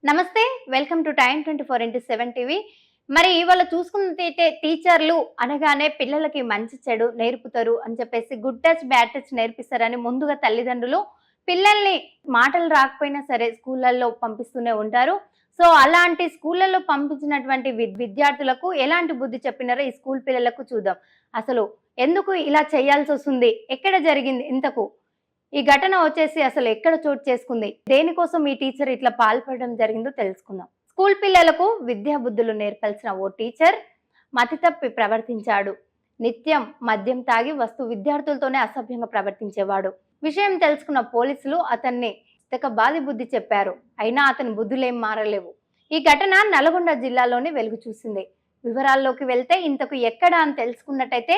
నమస్తే, welcome to time 24x7 TV. మరి ఇవాళ చూసుకున్నట్టయితే టీచర్లు అనగానే పిల్లలకి మంచి చెడు నేర్పుతారు అని చెప్పేసి గుడ్ టచ్ బ్యాడ్ టచ్ నేర్పిస్తారని ముందుగా తల్లిదండ్రులు పిల్లల్ని మాటలు రాకపోయినా సరే స్కూళ్ళల్లో పంపిస్తూనే ఉంటారు. సో అలాంటి స్కూళ్ళల్లో పంపించినటువంటి విద్యార్థులకు ఎలాంటి బుద్ధి చెప్పినారో ఈ స్కూల్ పిల్లలకు చూద్దాం. అసలు ఎందుకు ఇలా చేయాల్సి వస్తుంది, ఎక్కడ జరిగింది ఇంతకు ఈ ఘటన వచ్చేసి అసలు ఎక్కడ చోటు చేసుకుంది, దేనికోసం ఈ టీచర్ ఇట్లా పాల్పడడం జరిగిందో తెలుసుకుందాం. స్కూల్ పిల్లలకు విద్యా బుద్ధులు నేర్పాల్సిన ఓ టీచర్ మతి తప్పి ప్రవర్తించాడు. నిత్యం మద్యం తాగి విద్యార్థులతోనే అసభ్యంగా ప్రవర్తించేవాడు. విషయం తెలుసుకున్న పోలీసులు అతన్ని బాధి బుద్ధి చెప్పారు. అయినా అతని బుద్ధులేం మారలేవు. ఈ ఘటన నల్గొండ జిల్లాలోని వెలుగు చూసింది. వివరాల్లోకి వెళ్తే ఇంతకు ఎక్కడ అని తెలుసుకున్నట్టయితే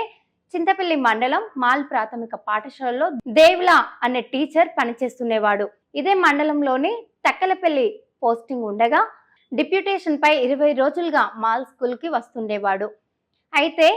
చింతపల్లి మండలం మాల్ ప్రాథమిక పాఠశాలలో దేవ్లా అనే టీచర్ పనిచేస్తునేవాడు. ఇదే మండలంలోని తక్కలపల్లి పోస్టింగ్ ఉండగా డిప్యూటేషన్ పై 20 రోజులుగా మాల్ స్కూల్ కి వస్తుండేవాడు. అయితే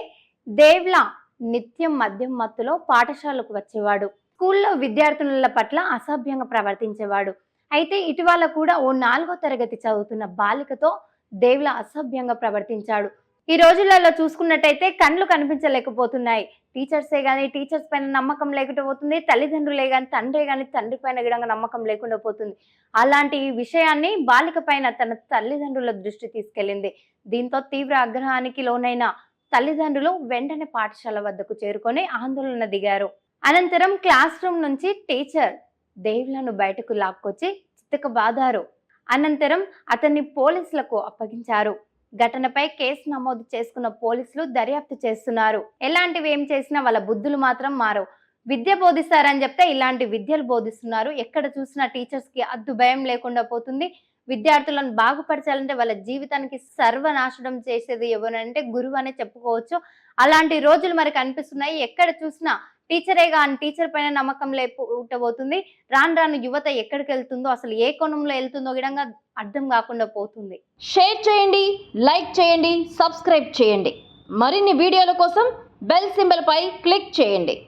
దేవ్లా నిత్యం మద్యం మత్తులో పాఠశాలకు వచ్చేవాడు. స్కూల్లో విద్యార్థుల పట్ల అసభ్యంగా ప్రవర్తించేవాడు. అయితే ఇటీవల కూడా ఓ 4వ తరగతి చదువుతున్న బాలికతో దేవ్లా అసభ్యంగా ప్రవర్తించాడు. ఈ రోజులలో చూసుకున్నట్టయితే కళ్ళు కనిపించలేకపోతున్నాయి. టీచర్సే గానీ టీచర్స్ పైన నమ్మకం లేకుండా పోతుంది, తల్లిదండ్రులే గాని తండ్రి గాని తండ్రి పైన గిడంగా నమ్మకం లేకుండా పోతుంది. అలాంటి విషయాన్ని బాలిక పైన తన తల్లిదండ్రుల దృష్టి తీసుకెళ్లింది. దీంతో తీవ్ర ఆగ్రహానికి లోనైన తల్లిదండ్రులు వెంటనే పాఠశాల వద్దకు చేరుకొని ఆందోళన దిగారు. అనంతరం క్లాస్ రూమ్ నుంచి టీచర్ దేవ్లను బయటకు లాక్కొచ్చి చితకబాదారు. అనంతరం అతన్ని పోలీసులకు అప్పగించారు. ఘటనపై కేసు నమోదు చేసుకున్న పోలీసులు దర్యాప్తు చేస్తున్నారు. ఎలాంటివి ఏం చేసినా వాళ్ళ బుద్ధులు మాత్రం మారవు. విద్య బోధిస్తారని చెప్తే ఇలాంటి విద్యలు బోధిస్తున్నారు. ఎక్కడ చూసినా టీచర్స్ కి అద్దు భయం లేకుండా పోతుంది. విద్యార్థులను బాగుపరచాలంటే వాళ్ళ జీవితానికి సర్వనాశనం చేసేది ఎవరంటే గురువు అనే చెప్పుకోవచ్చు. అలాంటి రోజులు మరి కనిపిస్తున్నాయి. ఎక్కడ చూసినా టీచరే కానీ టీచర్ పైన నమ్మకం లేకపోతుంది. రాను రాను యువత ఎక్కడికి వెళ్తుందో, అసలు ఏ కోణంలో వెళ్తుందో విధంగా అర్థం కాకుండా పోతుంది. షేర్ చేయండి, లైక్ చేయండి, సబ్స్క్రైబ్ చేయండి. మరిన్ని వీడియోల కోసం బెల్ సింబల్ పై క్లిక్ చేయండి.